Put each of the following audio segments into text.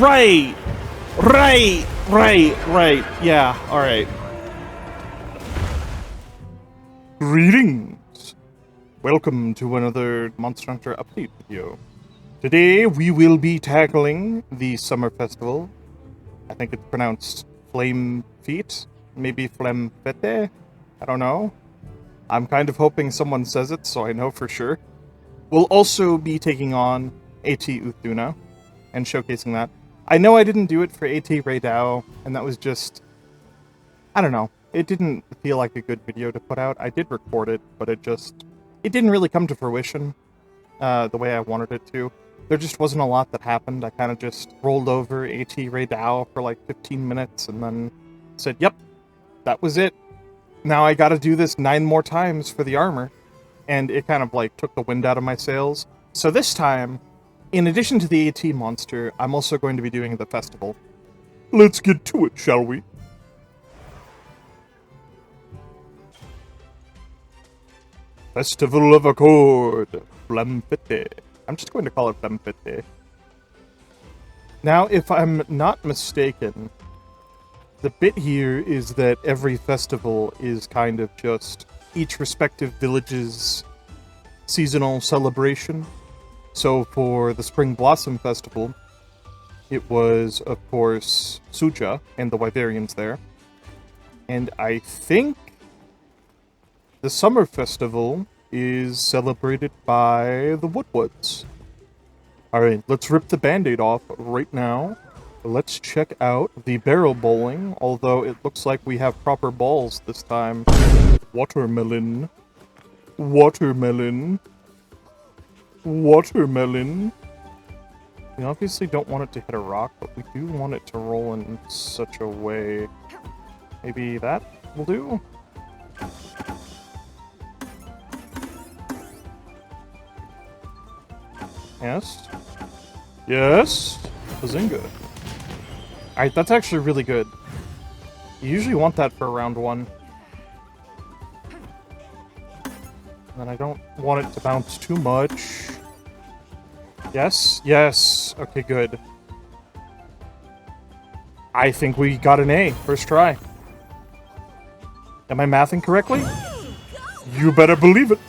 Right! Right. Yeah, alright. Greetings! Welcome to another Monster Hunter update video. Today we will be tackling the Summer Festival. I think it's pronounced Flamefete? Maybe Flamefete? I don't know. I'm kind of hoping someone says it so I know for sure. We'll also be taking on AT Uth Duna and showcasing that. I know I didn't do it for AT Rey Dau, and that was just... I don't know. It didn't feel like a good video to put out. I did record it, but it didn't really come to fruition the way I wanted it to. There just wasn't a lot that happened. I kind of just rolled over AT Rey Dau for like 15 minutes and then said, yep, that was it. Now I gotta do this 9 more times for the armor. And it kind of like took the wind out of my sails. So this time, in addition to the AT monster, I'm also going to be doing the festival. Let's get to it, shall we? Festival of Accord, Flamefete. I'm just going to call it Flamefete. Now, if I'm not mistaken, the bit here is that every festival is kind of just each respective village's seasonal celebration. So for the Spring Blossom Festival, it was, of course, Suja and the Wyverians there. And I think the Summer Festival is celebrated by the Woodwoods. Alright, let's rip the band-aid off right now. Let's check out the barrel bowling, although it looks like we have proper balls this time. Watermelon. Watermelon. Watermelon. We obviously don't want it to hit a rock, but we do want it to roll in such a way. Maybe that will do? Yes? Yes? Bazinga. Alright, that's actually really good. You usually want that for round 1. And I don't want it to bounce too much. Yes? Yes. Okay, good. I think we got an A. First try. Am I mathing correctly? You better believe it.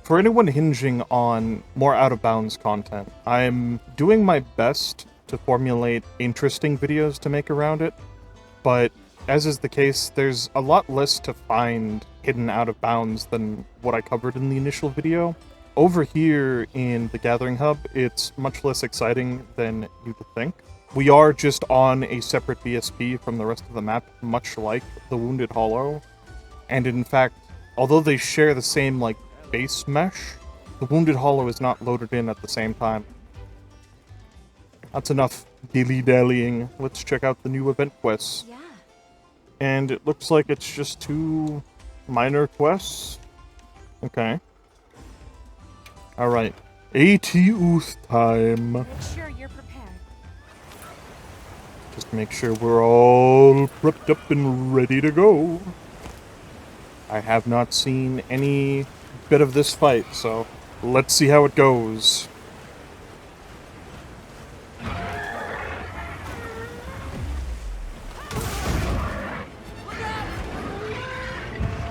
For anyone hinging on more out-of-bounds content, I'm doing my best to formulate interesting videos to make around it, but as is the case, there's a lot less to find hidden out of bounds than what I covered in the initial video. Over here in the Gathering Hub, it's much less exciting than you would think. We are just on a separate BSP from the rest of the map, much like the Wounded Hollow. And in fact, although they share the same, like, base mesh, the Wounded Hollow is not loaded in at the same time. That's enough dilly-dallying. Let's check out the new event quests. Yeah. And it looks like it's just 2 minor quests. Okay. Alright. AT Uth time. Make sure you're prepared. Just make sure we're all prepped up and ready to go. I have not seen any bit of this fight, so let's see how it goes.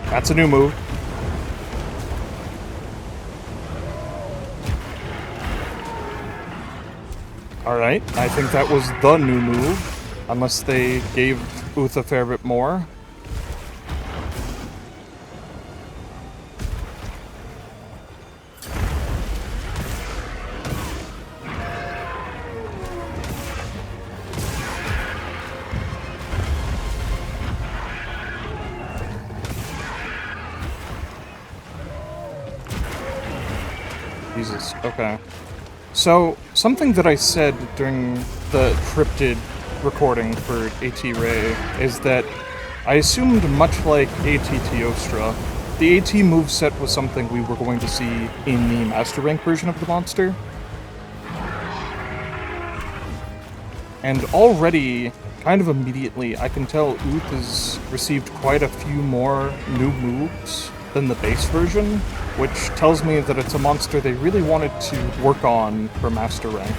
That's a new move. Alright, I think that was the new move. Unless they gave Uth a fair bit more. Jesus, okay. So, something that I said during the cryptid recording for AT Rey is that I assumed, much like AT Teostra, the AT moveset was something we were going to see in the Master Rank version of the monster. And already, kind of immediately, I can tell Uth has received quite a few more new moves than the base version, which tells me that it's a monster they really wanted to work on for Master Rank.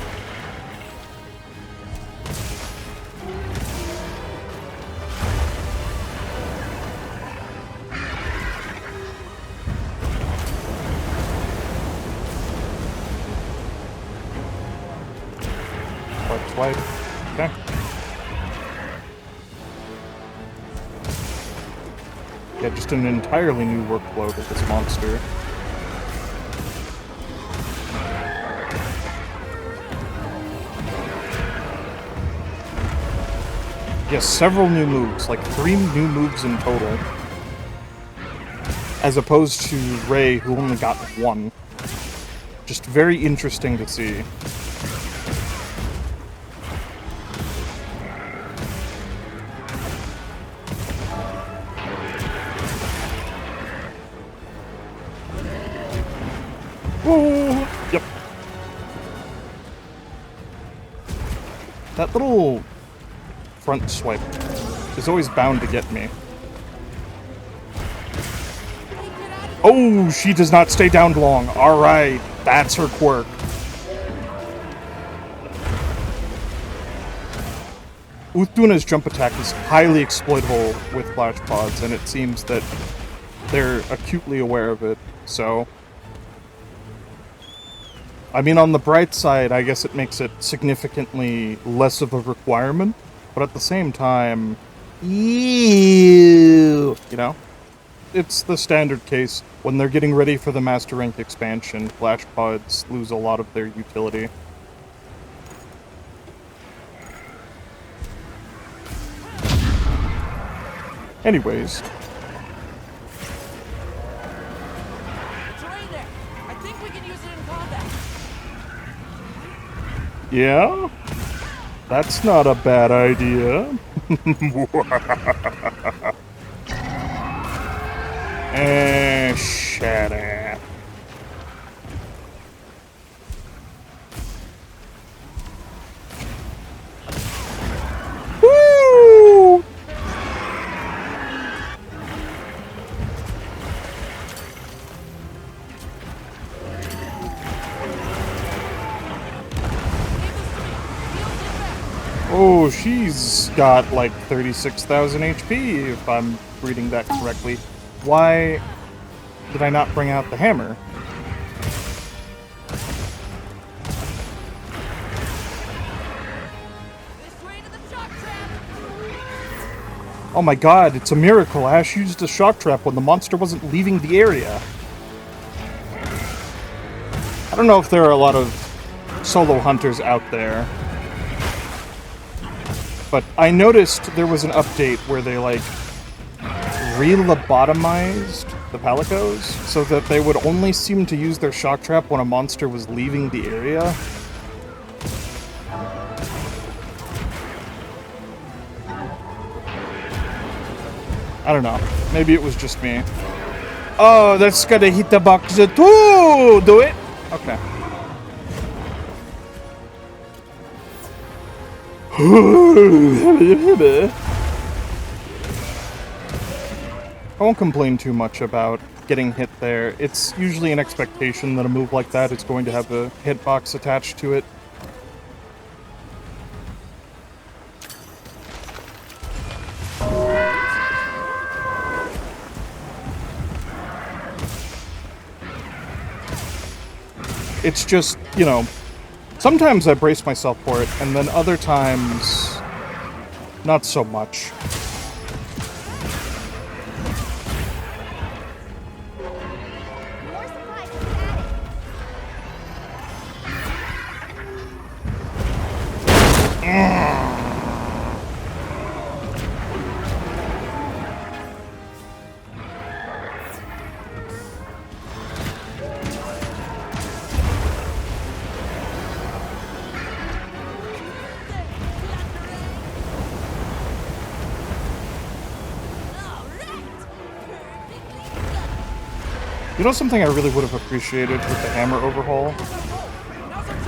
Swipe. Okay. Yeah, just an entirely new workflow with this monster. Yes, several new moves, like 3 new moves in total. As opposed to Rey, who only got 1. Just very interesting to see. Whoa! Yep. That little front swipe is always bound to get me. Oh, she does not stay down long. Alright, that's her quirk. Uth Duna's jump attack is highly exploitable with flash pods, and it seems that they're acutely aware of it, so... I mean, on the bright side, I guess it makes it significantly less of a requirement, but at the same time... Ew! You know? It's the standard case. When they're getting ready for the Master Rank expansion, flash pods lose a lot of their utility. Anyways. Terrain there. I think we can use it in combat. Yeah? That's not a bad idea. Shut up. Woo! Oh, she's got like 36,000 HP, if I'm reading that correctly. Why did I not bring out the hammer? This way to the shock trap. Oh my god, it's a miracle. Ash used a shock trap when the monster wasn't leaving the area. I don't know if there are a lot of solo hunters out there, but I noticed there was an update where they, like, re-lobotomized the Palicos so that they would only seem to use their shock trap when a monster was leaving the area. I don't know. Maybe it was just me. Oh, that's gonna hit the box too! Do it? Okay. I won't complain too much about getting hit there. It's usually an expectation that a move like that is going to have a hitbox attached to it. It's just, you know, sometimes I brace myself for it, and then other times, not so much. More supplies added. You know something I really would have appreciated with the hammer overhaul?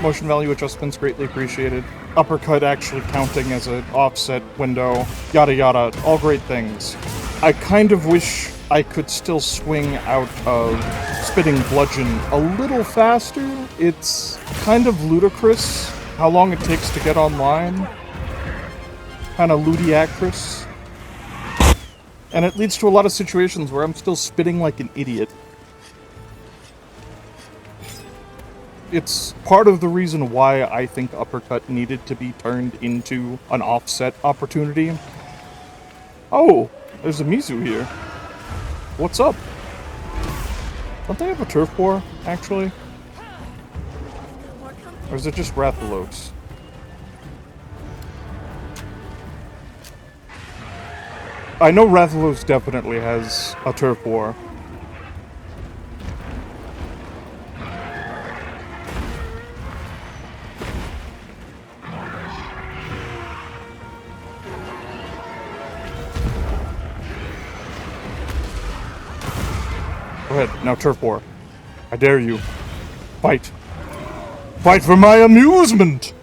Motion value adjustments greatly appreciated. Uppercut actually counting as an offset window. Yada yada. All great things. I kind of wish I could still swing out of Spitting Bludgeon a little faster. It's kind of ludicrous how long it takes to get online. Kind of ludicrous. And it leads to a lot of situations where I'm still spitting like an idiot. It's part of the reason why I think Uppercut needed to be turned into an offset opportunity. Oh, there's a Mizu here. What's up? Don't they have a turf war, actually? Or is it just Rathalos? I know Rathalos definitely has a turf war. Go ahead, now turf war. I dare you. Fight. Fight for my amusement!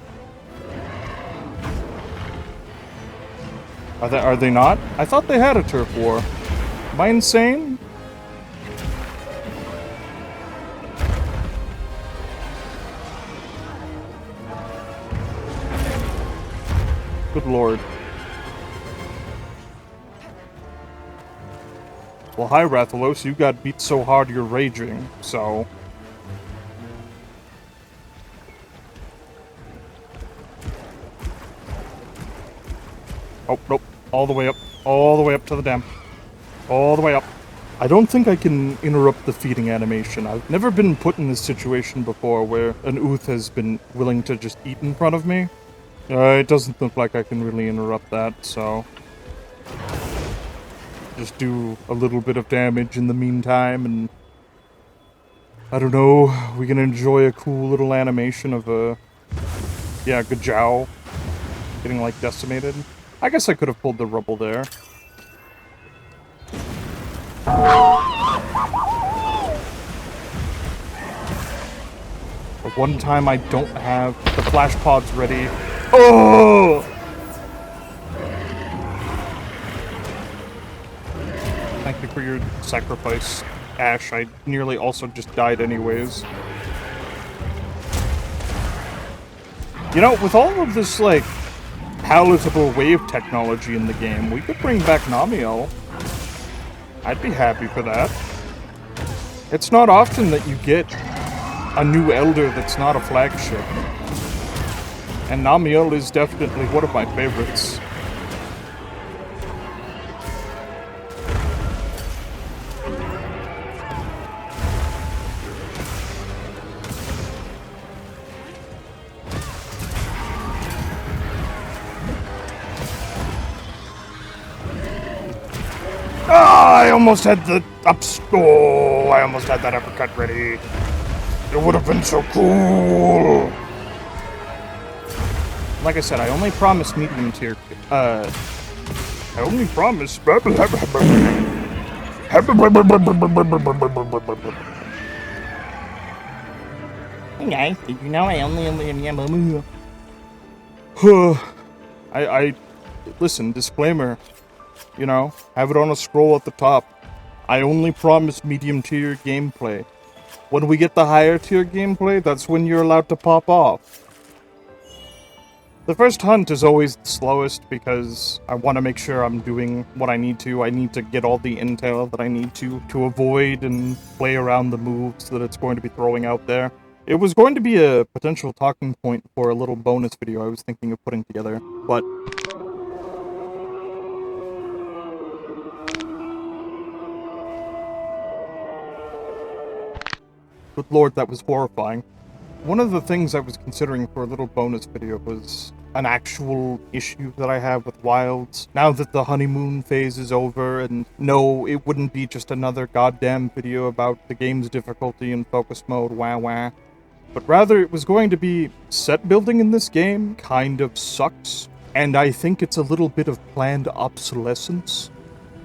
Are they not? I thought they had a turf war. Am I insane? Good lord. Well, hi, Rathalos. You got beat so hard you're raging, so... Oh, nope. All the way up. All the way up to the dam. All the way up. I don't think I can interrupt the feeding animation. I've never been put in this situation before where an Uth has been willing to just eat in front of me. It doesn't look like I can really interrupt that, so... Just do a little bit of damage in the meantime, and... I don't know, we can enjoy a cool little animation of a... Yeah, Gajao getting, like, decimated. I guess I could have pulled the rubble there. But one time I don't have the flash pods ready. Oh! Thank you for your sacrifice, Ash. I nearly also just died anyways. You know, with all of this, like, palatable wave technology in the game, we could bring back Namiel. I'd be happy for that. It's not often that you get a new Elder that's not a flagship. And Namiel is definitely one of my favorites. I almost had the I almost had that uppercut ready. It would have been so cool. Like I said, I only promised medium tier. I only promised. Hey guys, did you know I only I listen, disclaimer. You know, have it on a scroll at the top. I only promise medium tier gameplay. When we get the higher tier gameplay, that's when you're allowed to pop off. The first hunt is always the slowest because I want to make sure I'm doing what I need to. I need to get all the intel that I need to avoid and play around the moves that it's going to be throwing out there. It was going to be a potential talking point for a little bonus video I was thinking of putting together, but... Good lord, that was horrifying. One of the things I was considering for a little bonus video was an actual issue that I have with Wilds. Now that the honeymoon phase is over, and no, it wouldn't be just another goddamn video about the game's difficulty and focus mode, wah wah. But rather, it was going to be set building in this game kind of sucks, and I think it's a little bit of planned obsolescence.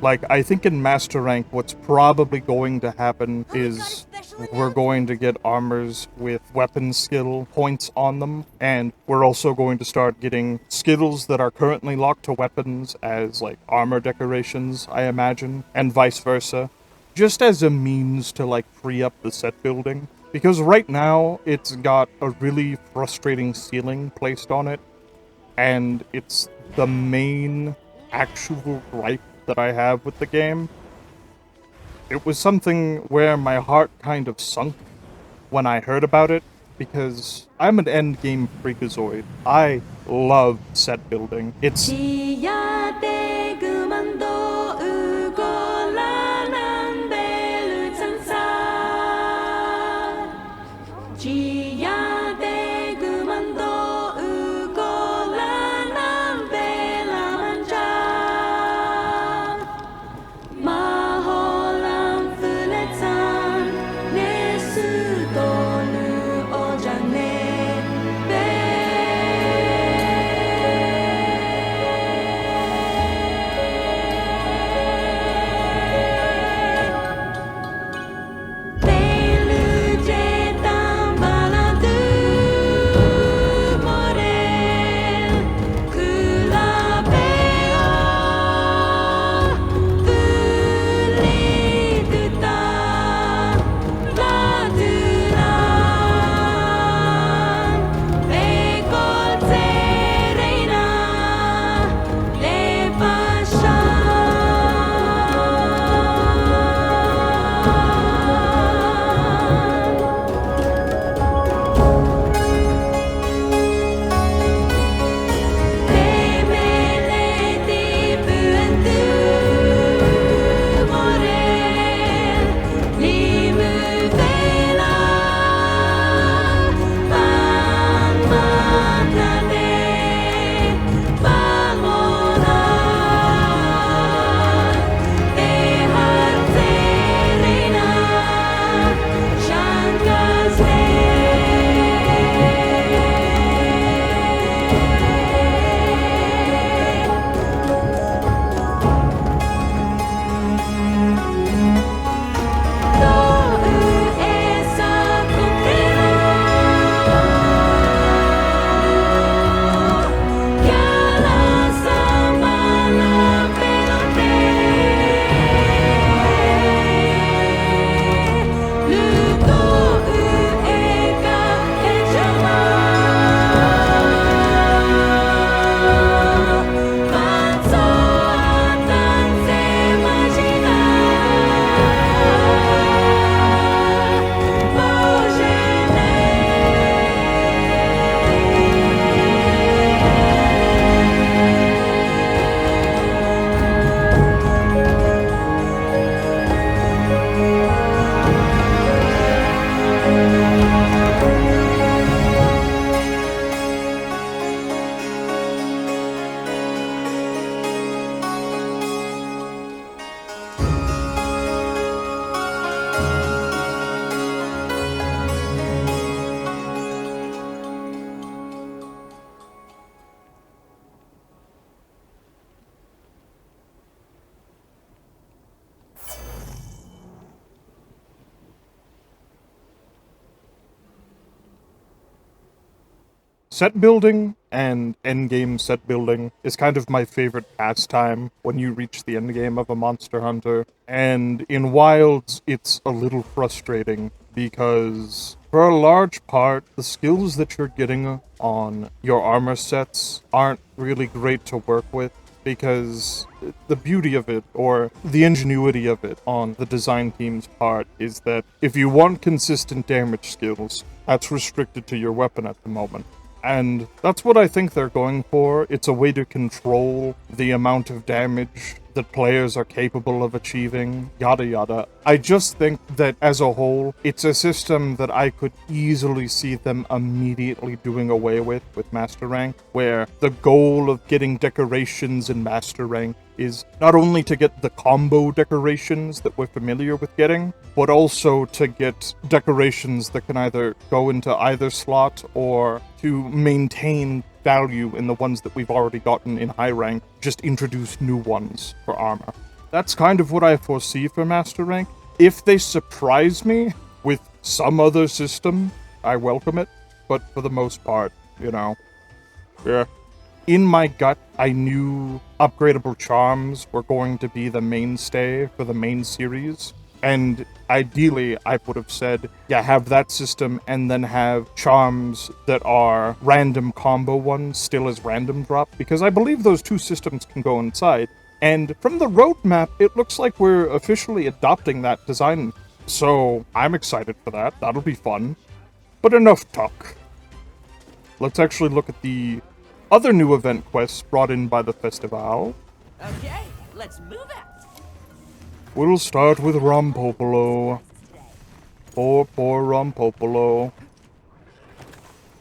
Like, I think in Master Rank, what's probably going to happen is we're going to get armors with weapon skill points on them, and we're also going to start getting skills that are currently locked to weapons as like armor decorations, I imagine, and vice versa, just as a means to like free up the set building. Because right now it's got a really frustrating ceiling placed on it, and it's the main actual gripe that I have with the game. It was something where my heart kind of sunk when I heard about it, because I'm an endgame freakazoid. I love set building. It's set building and endgame set building is kind of my favorite pastime when you reach the endgame of a Monster Hunter. And in Wilds, it's a little frustrating because, for a large part, the skills that you're getting on your armor sets aren't really great to work with, because the beauty of it, or the ingenuity of it on the design team's part, is that if you want consistent damage skills, that's restricted to your weapon at the moment. And that's what I think they're going for. It's a way to control the amount of damage that players are capable of achieving, yada yada. I just think that as a whole, it's a system that I could easily see them immediately doing away with Master Rank, where the goal of getting decorations in Master Rank is not only to get the combo decorations that we're familiar with getting, but also to get decorations that can either go into either slot or to maintain value in the ones that we've already gotten in high rank, just introduce new ones for armor. That's kind of what I foresee for Master Rank. If they surprise me with some other system, I welcome it. But for the most part, yeah. In my gut, I knew upgradable charms were going to be the mainstay for the main series. And ideally, I would have said, yeah, have that system and then have charms that are random combo ones still as random drop, because I believe those two systems can go inside. And from the roadmap, it looks like we're officially adopting that design. So I'm excited for that. That'll be fun. But enough talk. Let's actually look at the other new event quests brought in by the festival. Okay, let's move out. We'll start with Rompopolo. Poor Rompopolo.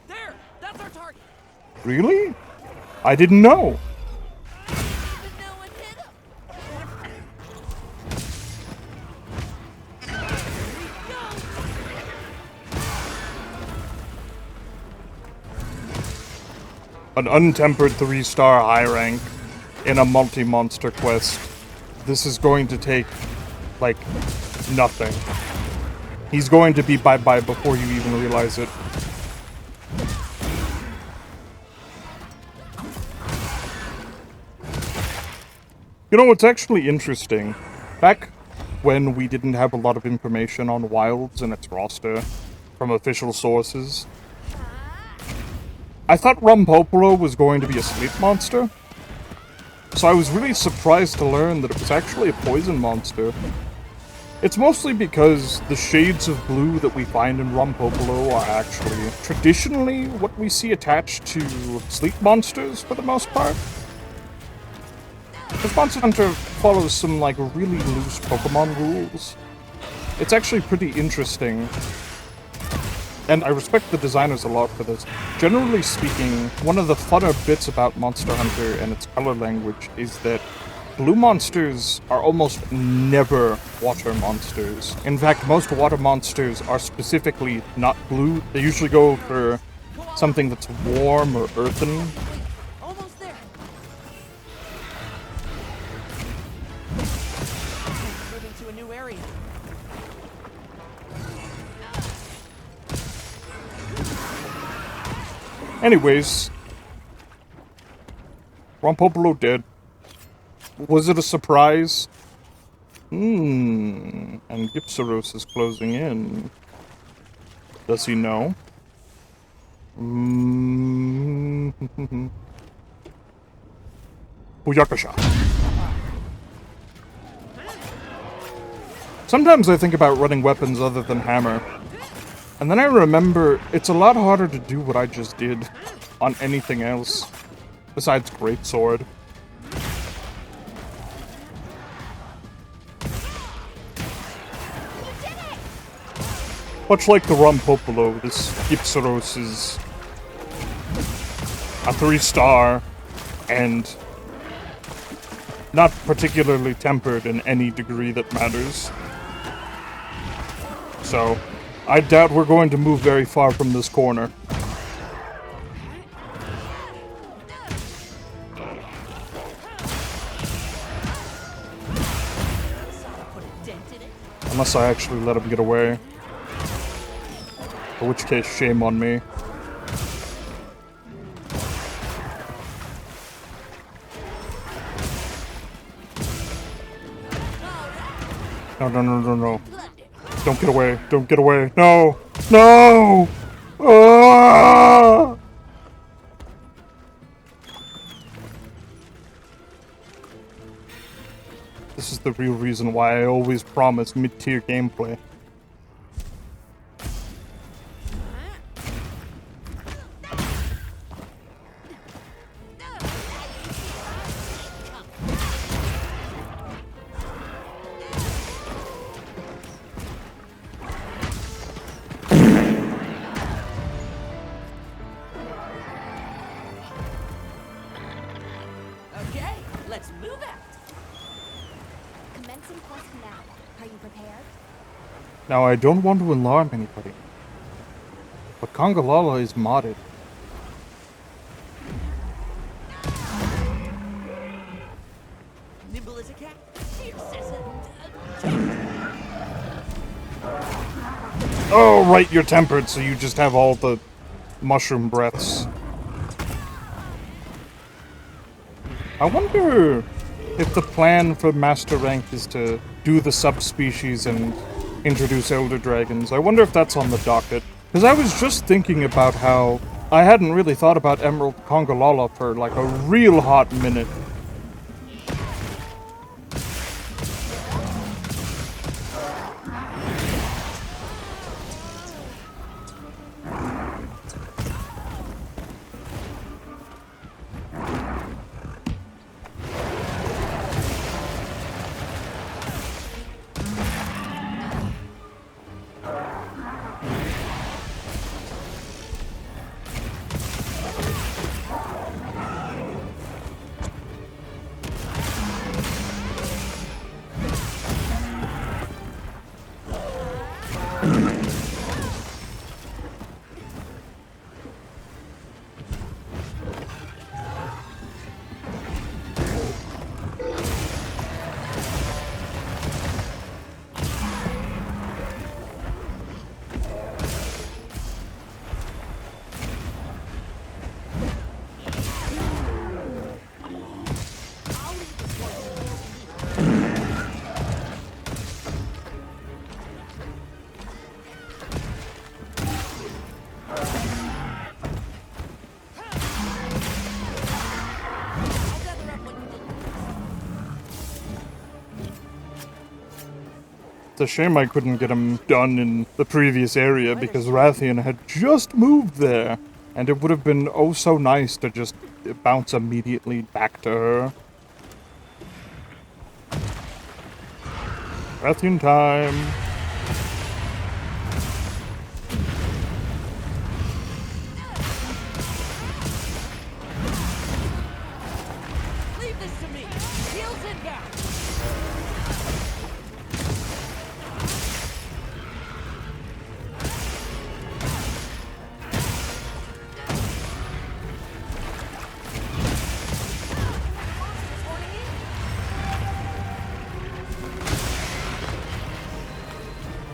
There, that's our target. Really? I didn't know. But no one hit him. An untempered 3-star high rank in a multi-monster quest. This is going to take, like, nothing. He's going to be bye-bye before you even realize it. You know, it's actually interesting. Back when we didn't have a lot of information on Wilds and its roster from official sources, I thought Rompopolo was going to be a sleep monster. So I was really surprised to learn that it was actually a poison monster. It's mostly because the shades of blue that we find in Rompopolo are actually traditionally what we see attached to sleep monsters for the most part. This Monster Hunter follows some, like, really loose Pokemon rules. It's actually pretty interesting. And I respect the designers a lot for this. Generally speaking, one of the funner bits about Monster Hunter and its color language is that blue monsters are almost never water monsters. In fact, most water monsters are specifically not blue. They usually go for something that's warm or earthen. Almost there. Moving to a new area. Anyways, Rompopolo dead. Was it a surprise? And Gypsaros is closing in. Does he know? Booyakasha. Sometimes I think about running weapons other than hammer. And then I remember it's a lot harder to do what I just did on anything else besides greatsword. Much like the Rompopolo, this Gypsaros is a 3-star and not particularly tempered in any degree that matters. So, I doubt we're going to move very far from this corner. Unless I actually let him get away. In which case, shame on me. No. Don't get away. Don't get away. No! No! Ah! This is the real reason why I always promise mid-tier gameplay. Okay, let's move out. Commencing quest now. Are you prepared? Now, I don't want to alarm anybody, but Congalala is modded. Nimble as a cat, fierce as a... Oh, right, you're tempered, so you just have all the mushroom breaths. I wonder if the plan for Master Rank is to do the subspecies and introduce Elder Dragons. I wonder if that's on the docket. Because I was just thinking about how I hadn't really thought about Emerald Congalala for like a real hot minute. It's a shame I couldn't get him done in the previous area because Rathian had just moved there. And it would have been oh so nice to just bounce immediately back to her. Rathian time. Leave this to me. Heels inbound.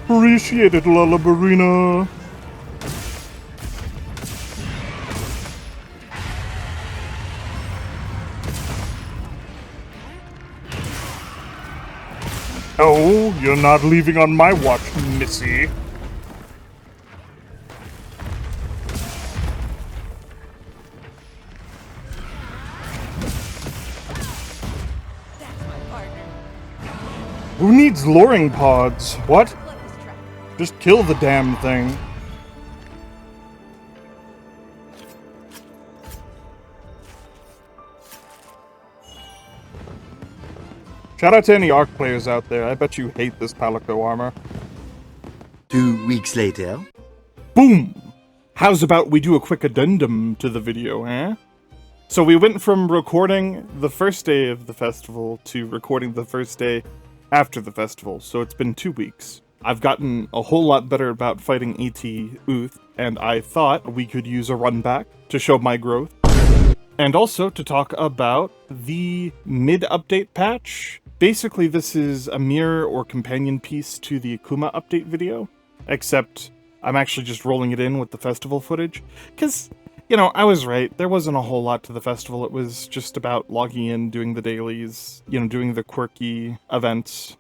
Appreciate it, Lullabarina. Oh, you're not leaving on my watch, Missy. That's my partner. Who needs luring pods? What? Let this track. Just kill the damn thing. Shout out to any Arc players out there. I bet you hate this Palico armor. 2 weeks later. Boom! How's about we do a quick addendum to the video, eh? So we went from recording the first day of the festival to recording the first day after the festival, so it's been 2 weeks. I've gotten a whole lot better about fighting AT Uth, and I thought we could use a run back to show my growth. And also to talk about the mid-update patch. Basically, this is a mirror or companion piece to the Akuma update video, except I'm actually just rolling it in with the festival footage. Because, you know, I was right. There wasn't a whole lot to the festival. It was just about logging in, doing the dailies, you know, doing the quirky events.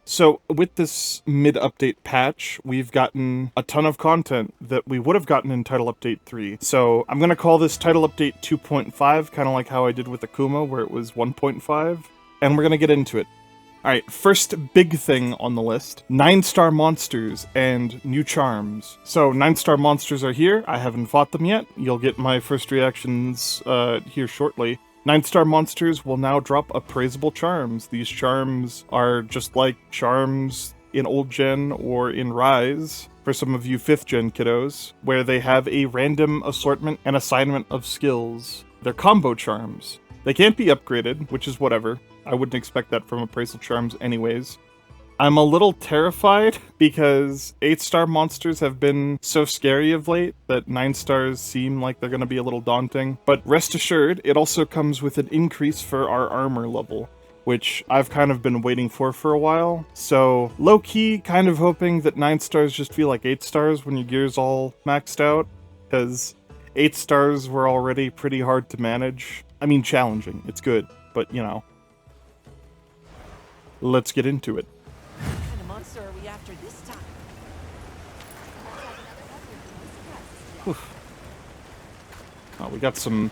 So with this mid-update patch, we've gotten a ton of content that we would have gotten in Title Update 3. So I'm going to call this Title Update 2.5, kind of like how I did with Akuma, where it was 1.5. And we're going to get into it. Alright, first big thing on the list, 9-star monsters and new charms. So 9-star monsters are here. I haven't fought them yet. You'll get my first reactions here shortly. 9-star monsters will now drop appraisable charms. These charms are just like charms in Old Gen or in Rise, for some of you 5th Gen kiddos, where they have a random assortment and assignment of skills. They're combo charms. They can't be upgraded, which is whatever. I wouldn't expect that from appraisal charms anyways. I'm a little terrified because 8-star monsters have been so scary of late that 9 stars seem like they're going to be a little daunting. But rest assured, it also comes with an increase for our armor level, which I've kind of been waiting for a while. So low-key, kind of hoping that 9 stars just feel like 8 stars when your gear's all maxed out, because 8 stars were already pretty hard to manage. I mean, challenging. It's good, but you know. Let's get into it. What kind of monster are we after this time? Oh, we got some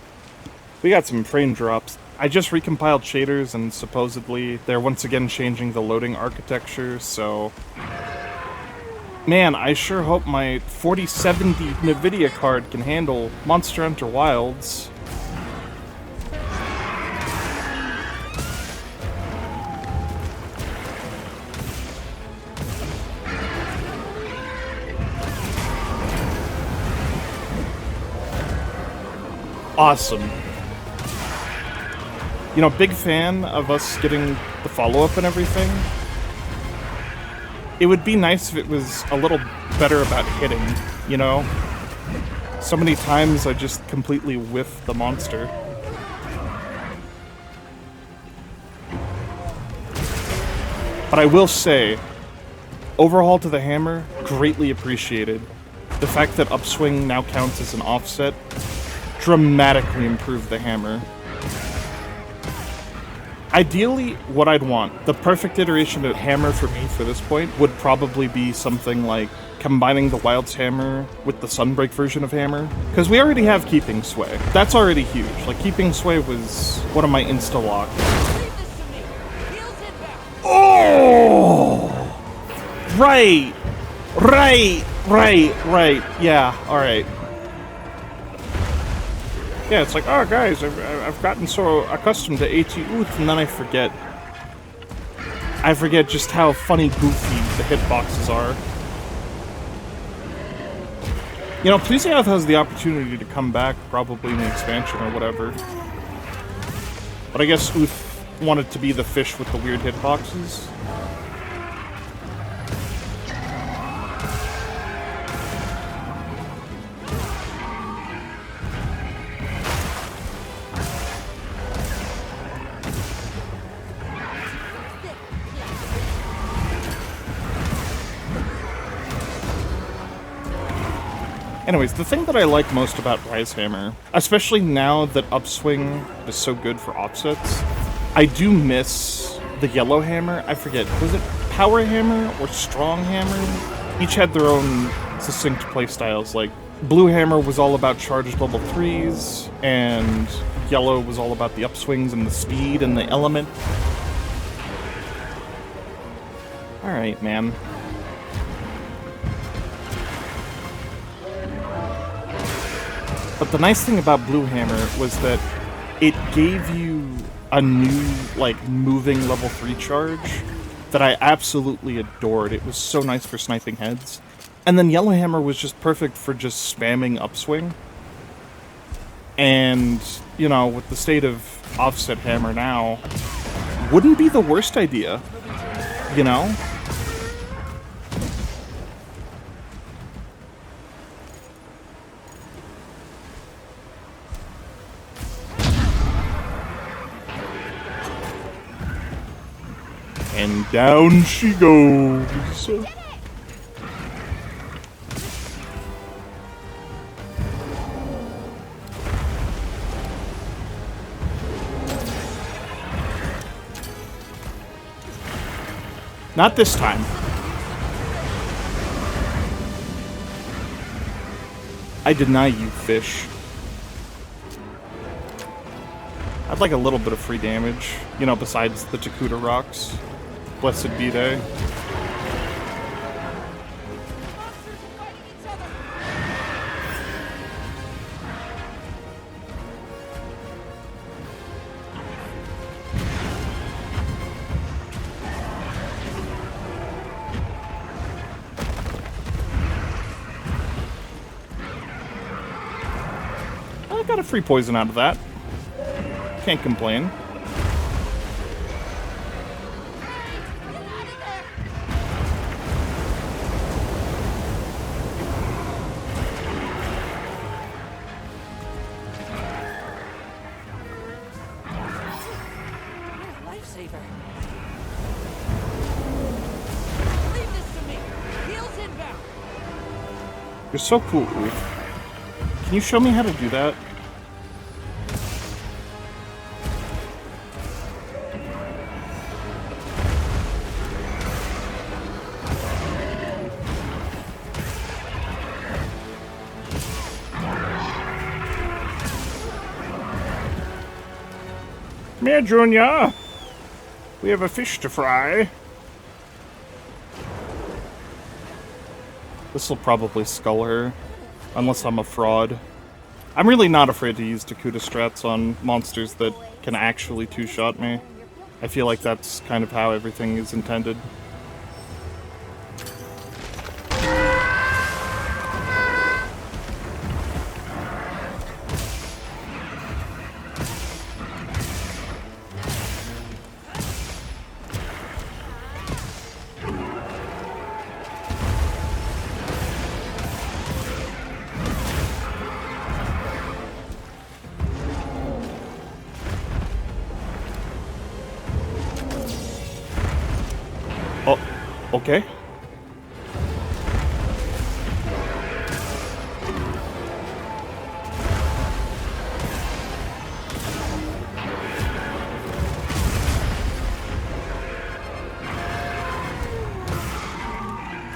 frame drops. I just recompiled shaders, and supposedly they're once again changing the loading architecture, so... Man, I sure hope my 4070 NVIDIA card can handle Monster Hunter Wilds. Awesome. You know, big fan of us getting the follow-up and everything. It would be nice if it was a little better about hitting, you know? So many times I just completely whiff the monster. But I will say, overhaul to the hammer, greatly appreciated. The fact that upswing now counts as an offset dramatically improved the hammer. Ideally, what I'd want, the perfect iteration of hammer for me for this point, would probably be something like combining the Wilds hammer with the Sunbreak version of hammer. Because we already have Keeping Sway. That's already huge. Like, Keeping Sway was one of my insta-lock. Leave this to me. Heels inbound. Oh! Right! Yeah, alright. Yeah, it's like, oh guys, I've gotten so accustomed to AT Uth, and then I forget just how funny goofy the hitboxes are. You know, Pleasing has the opportunity to come back, probably in the expansion or whatever. But I guess Uth wanted to be the fish with the weird hitboxes. Anyways, the thing that I like most about Rise Hammer, especially now that Upswing is so good for offsets, I do miss the Yellow Hammer. I forget, was it Power Hammer or Strong Hammer? Each had their own succinct playstyles. Like, Blue Hammer was all about charged level 3s, and Yellow was all about the upswings and the speed and the element. Alright, man. But the nice thing about Blue Hammer was that it gave you a new, like, moving level 3 charge that I absolutely adored. It was so nice for sniping heads. And then Yellow Hammer was just perfect for just spamming upswing. And, you know, with the state of offset hammer now, wouldn't be the worst idea, you know? And down she goes. Not this time. I deny you, fish. I'd like a little bit of free damage, you know, besides the Takuta rocks. Blessed be they. I got a free poison out of that. Can't complain. Lifesaver. You're so cool, Uth. Can you show me how to do that? Come here, Junior. We have a fish to fry. This'll probably skull her, unless I'm a fraud. I'm really not afraid to use Dakuta strats on monsters that can actually two-shot me. I feel like that's kind of how everything is intended. Oh, okay.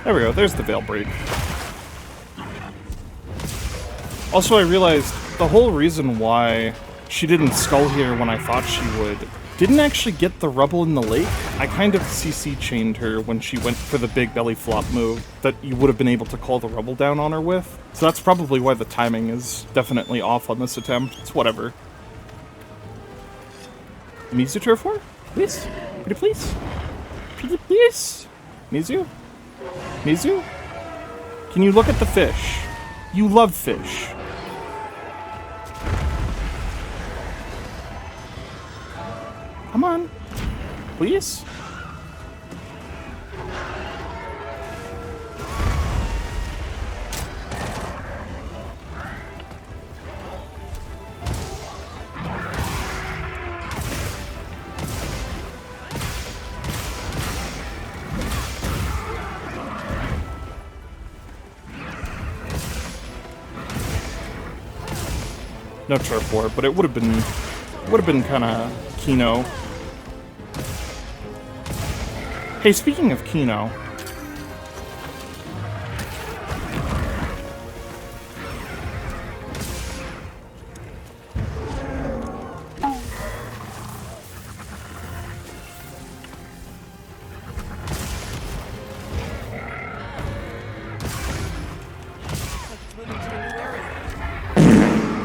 There we go, there's the veil break. Also, I realized the whole reason why she didn't skull here when I thought she would didn't actually get the rubble in the lake. I kind of CC chained her when she went for the big belly flop move that you would have been able to call the rubble down on her with. So that's probably why the timing is definitely off on this attempt. It's whatever. Mizu turf war? Please? Pretty please? Pretty please? Mizu? Mizu? Can you look at the fish? You love fish. Come on. Please? No turf war, but it would have been kind of Kino. Hey, speaking of Kino,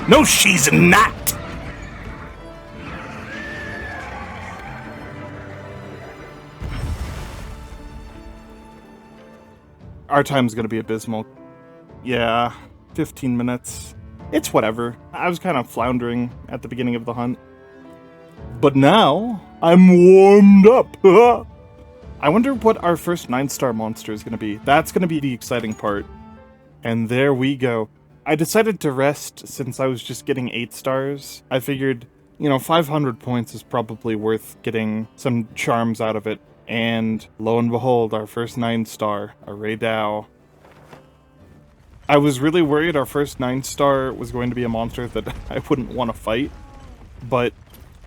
no, she's not. Our time's gonna be abysmal. Yeah, 15 minutes. It's whatever. I was kind of floundering at the beginning of the hunt. But now, I'm warmed up. I wonder what our first 9-star monster is gonna be. That's gonna be the exciting part. And there we go. I decided to rest since I was just getting 8 stars. I figured, 500 points is probably worth getting some charms out of it. And lo and behold, our first 9-star, a Rey Dau. I was really worried our first 9-star was going to be a monster that I wouldn't want to fight. But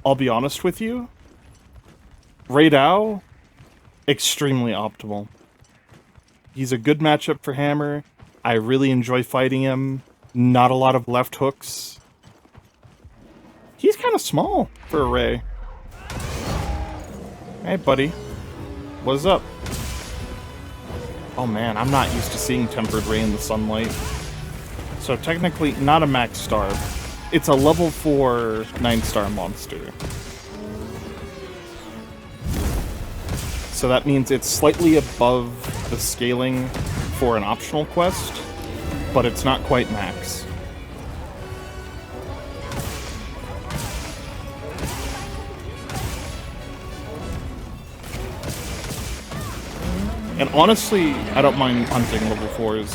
I'll be honest with you, Rey Dau, extremely optimal. He's a good matchup for Hammer. I really enjoy fighting him. Not a lot of left hooks. He's kind of small for a Rey. Hey, buddy. What's up? Oh man, I'm not used to seeing Tempered Ray in the sunlight. So technically, not a max star. It's a level 4 9-star monster. So that means it's slightly above the scaling for an optional quest, but it's not quite max. And honestly, I don't mind hunting level 4s.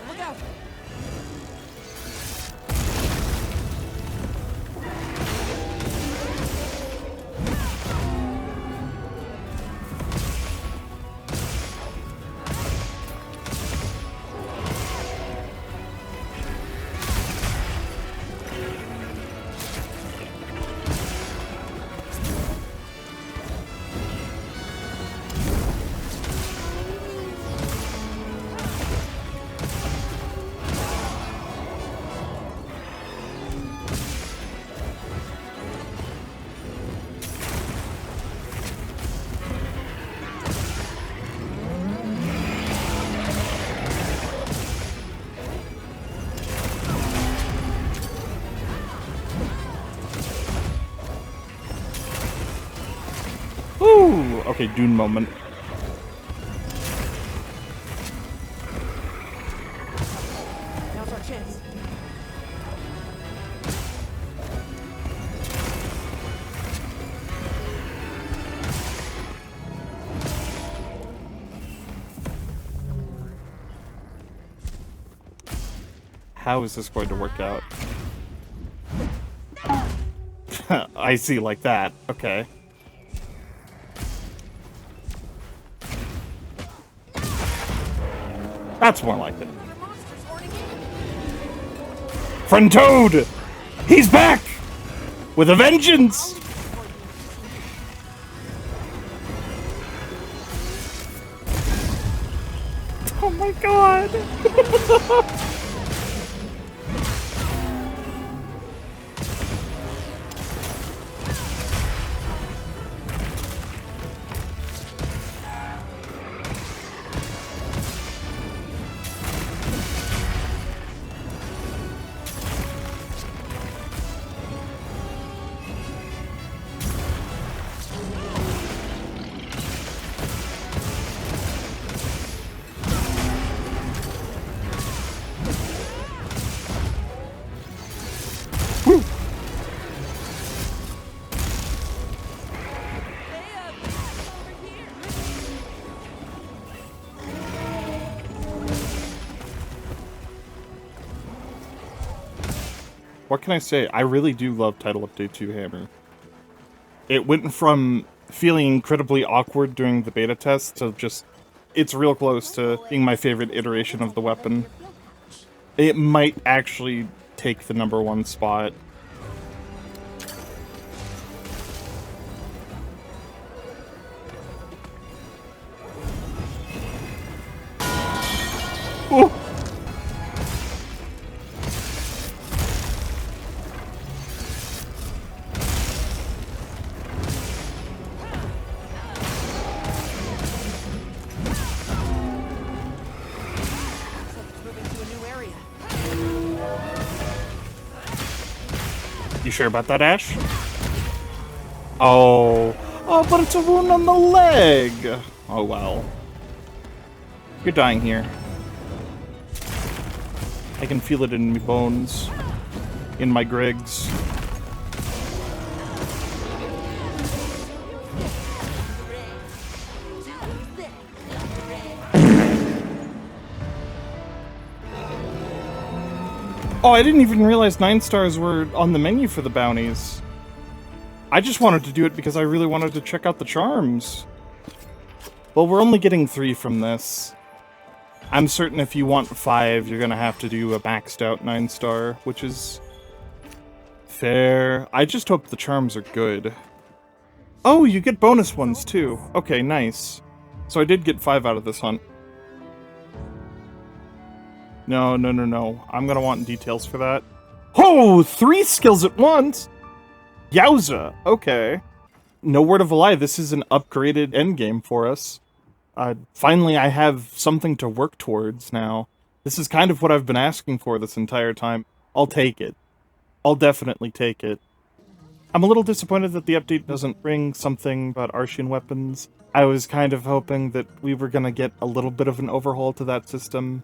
Look out! Okay, Dune moment. Now's our chance. How is this going to work out? I see, like that. Okay. That's more like it. Friend Toad! He's back! With a vengeance! Oh my god! What can I say? I really do love Title Update 2 Hammer. It went from feeling incredibly awkward during the beta test to just... It's real close to being my favorite iteration of the weapon. It might actually take the #1 spot. Ooh. You sure about that, Ash? Oh. Oh, but it's a wound on the leg! Oh, well. You're dying here. I can feel it in my bones. In my grigs. Oh, I didn't even realize 9 stars were on the menu for the bounties. I just wanted to do it because I really wanted to check out the charms. Well, we're only getting 3 from this. I'm certain if you want 5, you're gonna have to do a maxed out 9 star, which is fair. I just hope the charms are good. Oh, you get bonus ones too. Okay, nice. So I did get 5 out of this hunt. No. I'm gonna want details for that. Oh, 3 skills at once! Yowza! Okay. No word of a lie, this is an upgraded endgame for us. Finally, I have something to work towards now. This is kind of what I've been asking for this entire time. I'll take it. I'll definitely take it. I'm a little disappointed that the update doesn't bring something about Arshian weapons. I was kind of hoping that we were gonna get a little bit of an overhaul to that system.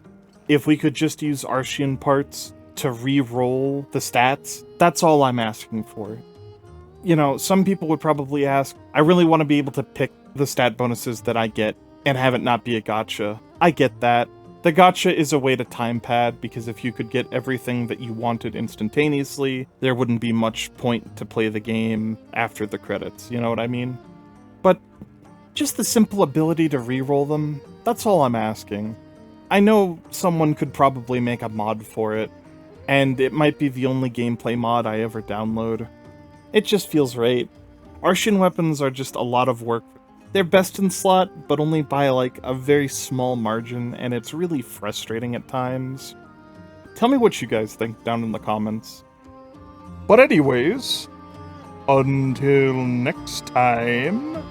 If we could just use Arshian parts to re-roll the stats, that's all I'm asking for. You know, some people would probably ask, I really want to be able to pick the stat bonuses that I get and have it not be a gotcha. I get that. The gotcha is a way to time pad, because if you could get everything that you wanted instantaneously, there wouldn't be much point to play the game after the credits, you know what I mean? But just the simple ability to re-roll them, that's all I'm asking. I know someone could probably make a mod for it, and it might be the only gameplay mod I ever download. It just feels right. Arshian weapons are just a lot of work. They're best in slot, but only by like a very small margin, and it's really frustrating at times. Tell me what you guys think down in the comments. But anyways, until next time...